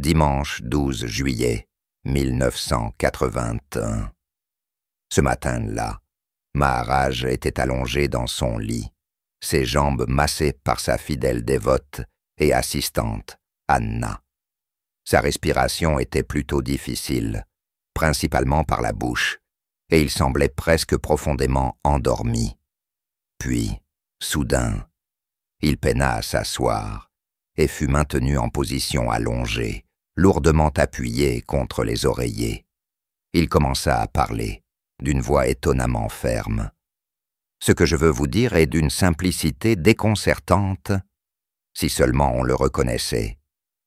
Dimanche 12 juillet 1981. Ce matin-là, Maharaj était allongé dans son lit, ses jambes massées par sa fidèle dévote et assistante, Anna. Sa respiration était plutôt difficile, principalement par la bouche, et il semblait presque profondément endormi. Puis, soudain, il peina à s'asseoir et fut maintenu en position allongée, lourdement appuyé contre les oreillers. Il commença à parler, d'une voix étonnamment ferme. Ce que je veux vous dire est d'une simplicité déconcertante, si seulement on le reconnaissait.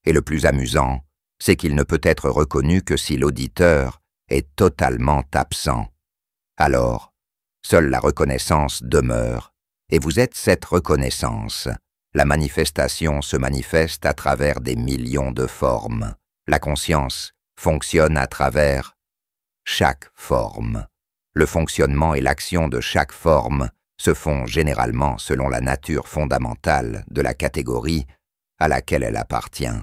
Et le plus amusant, c'est qu'il ne peut être reconnu que si l'auditeur est totalement absent. Alors, seule la reconnaissance demeure, et vous êtes cette reconnaissance. La manifestation se manifeste à travers des millions de formes. La conscience fonctionne à travers chaque forme. Le fonctionnement et l'action de chaque forme se font généralement selon la nature fondamentale de la catégorie à laquelle elle appartient,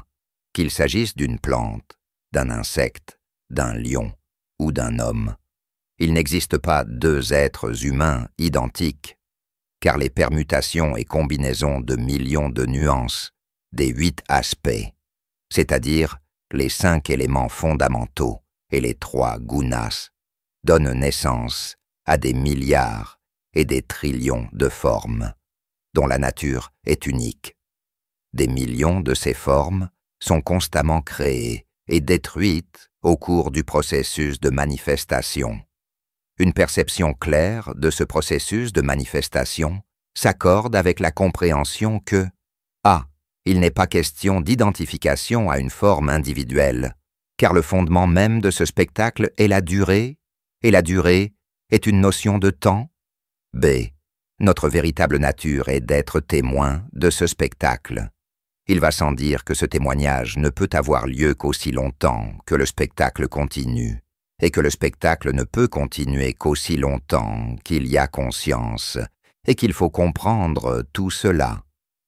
qu'il s'agisse d'une plante, d'un insecte, d'un lion ou d'un homme. Il n'existe pas deux êtres humains identiques, car les permutations et combinaisons de millions de nuances, des 8 aspects, c'est-à-dire les 5 éléments fondamentaux et les 3 gunas, donnent naissance à des milliards et des trillions de formes, dont la nature est unique. Des millions de ces formes sont constamment créées et détruites au cours du processus de manifestation. Une perception claire de ce processus de manifestation s'accorde avec la compréhension que A. Il n'est pas question d'identification à une forme individuelle, car le fondement même de ce spectacle est la durée, et la durée est une notion de temps. B. Notre véritable nature est d'être témoin de ce spectacle. Il va sans dire que ce témoignage ne peut avoir lieu qu'aussi longtemps que le spectacle continue, et que le spectacle ne peut continuer qu'aussi longtemps qu'il y a conscience, et qu'il faut comprendre tout cela.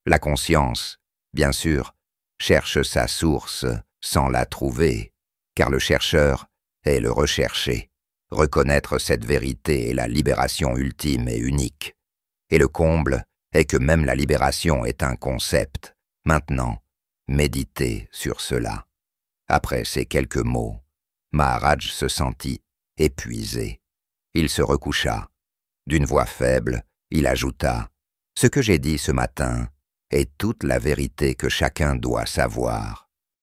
La conscience, bien sûr, cherche sa source sans la trouver, car le chercheur est le recherché. Reconnaître cette vérité est la libération ultime et unique. Et le comble est que même la libération est un concept. Maintenant, méditez sur cela. Après ces quelques mots, Maharaj se sentit épuisé. Il se recoucha. D'une voix faible, il ajouta « Ce que j'ai dit ce matin est toute la vérité que chacun doit savoir.